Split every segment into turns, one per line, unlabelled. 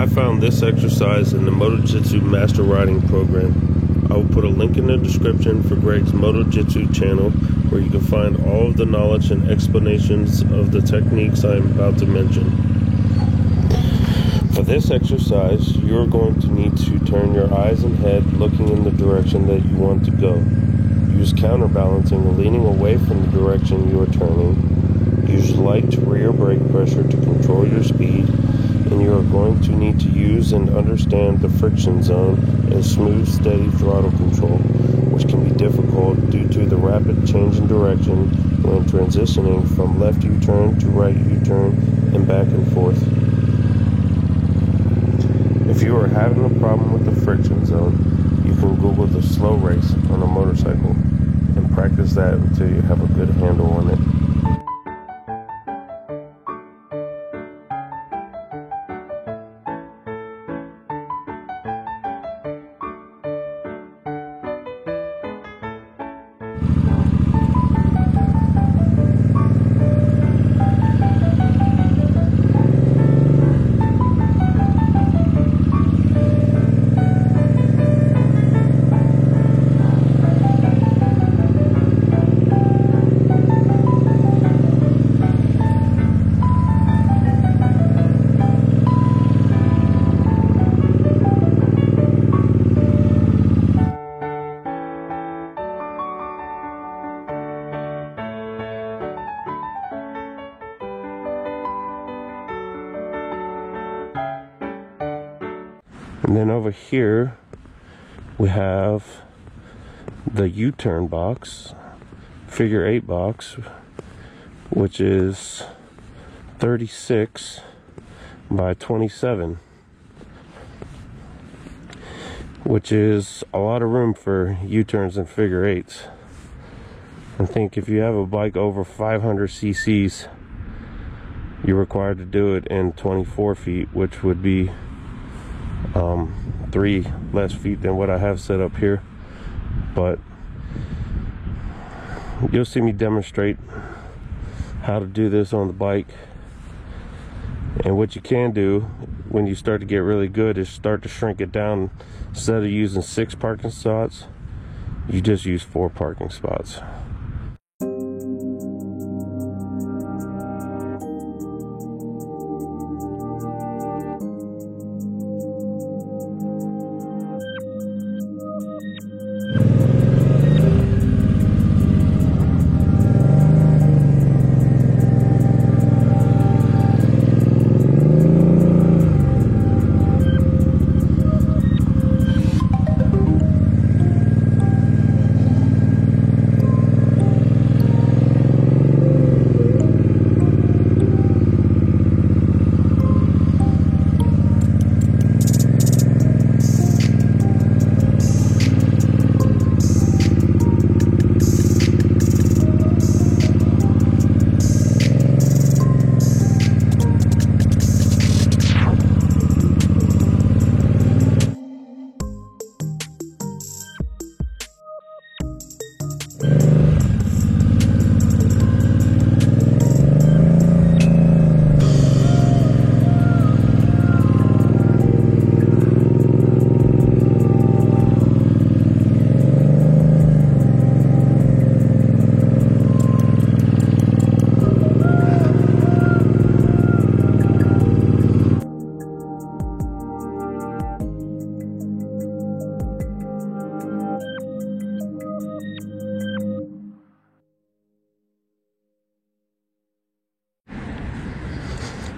I found this exercise in the Moto Jitsu Master Riding program. I will put a link in the description for Greg's Moto Jitsu channel where you can find all of the knowledge and explanations of the techniques I am about to mention. For this exercise, you're going to need to turn your eyes and head looking in the direction that you want to go. Use counterbalancing, leaning away from the direction you are turning. Use light rear brake pressure to control your speed, and you are going to need to use and understand the friction zone and smooth, steady throttle control, which can be difficult due to the rapid change in direction when transitioning from left U-turn to right U-turn and back and forth. If you are having a problem with the friction zone, you can Google the slow race on a motorcycle and practice that until you have a good handle on it. And then over here we have the U-turn box, figure 8 box, which is 36 by 27, which is a lot of room for U-turns and figure 8s. I think if you have a bike over 500 cc's, you're required to do it in 24 feet, which would be 3 less feet than what I have set up here. But you'll see me demonstrate how to do this on the bike. And what you can do when you start to get really good is start to shrink it down. Instead of using 6 parking spots, you just use 4 parking spots.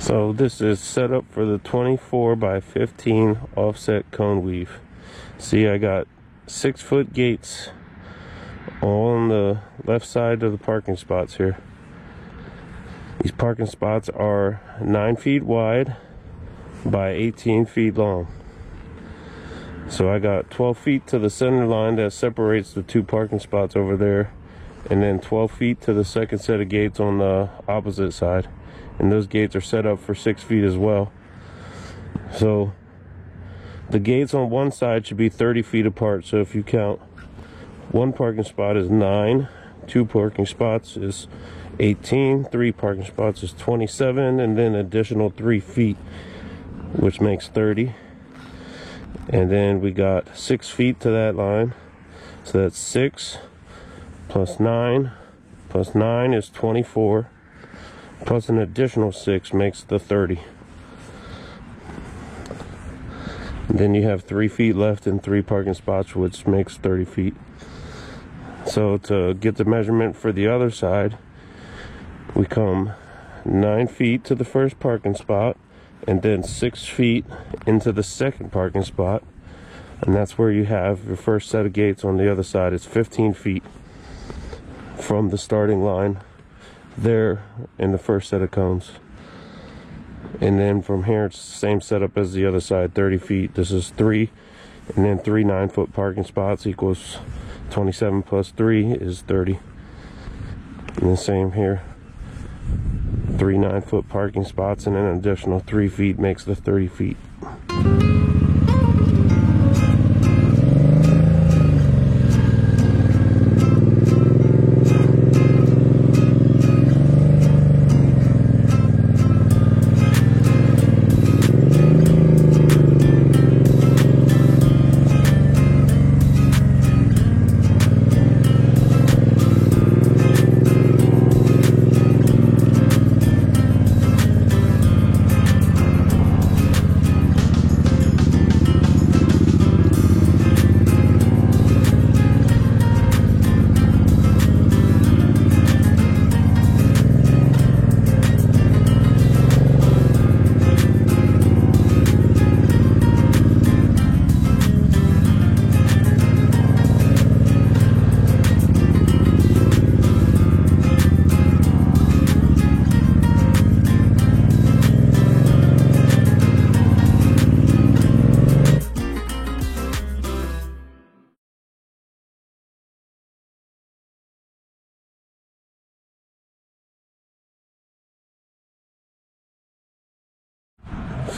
So this is set up for the 24 by 15 offset cone weave. See, I got 6-foot gates on the left side of the parking spots here. These parking spots are 9 feet wide by 18 feet long. So I got 12 feet to the center line that separates the 2 parking spots over there, and then 12 feet to the second set of gates on the opposite side. And those gates are set up for 6 feet as well. So the gates on one side should be 30 feet apart. So if you count, 1 parking spot is 9, 2 parking spots is 18, 3 parking spots is 27, and then additional 3 feet which makes 30. And then we got 6 feet to that line. So that's 6 plus 9 plus 9 is 24. Plus an additional 6 makes the 30. And then you have 3 feet left and 3 parking spots, which makes 30 feet. So to get the measurement for the other side, we come 9 feet to the first parking spot and then 6 feet into the second parking spot. And that's where you have your first set of gates on the other side. It's 15 feet from the starting line there in the first set of cones. And then from here, it's the same setup as the other side, 30 feet. This is 3, and then 3 9-foot parking spots equals 27 plus 3 is 30. And the same here, 3 9-foot parking spots and an additional 3 feet makes the 30 feet.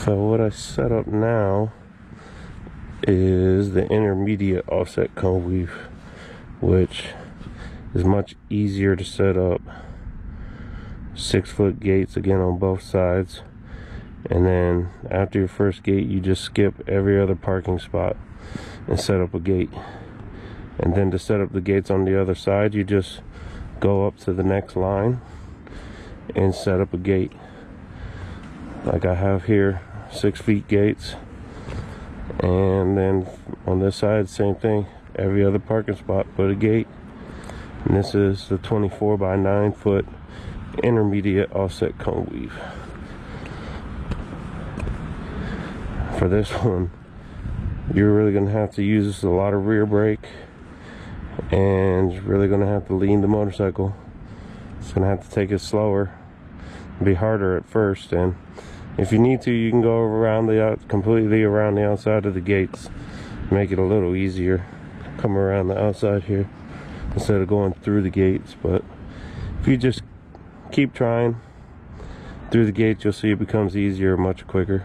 So what I set up now is the intermediate offset cone weave, which is much easier to set up. 6-foot gates again on both sides, and then after your first gate you just skip every other parking spot and set up a gate. And then to set up the gates on the other side, you just go up to the next line and set up a gate. Like I have here, 6 feet gates, and then on this side same thing, every other parking spot put a gate. And this is the 24 by 9 foot intermediate offset cone weave. For this one, you're really going to have to use a lot of rear brake, and you're really going to have to lean the motorcycle. It's going to have to take it slower, be harder at first, and if you need to, you can go around completely around the outside of the gates, make it a little easier. Come around the outside here instead of going through the gates. But if you just keep trying through the gates, you'll see it becomes easier much quicker.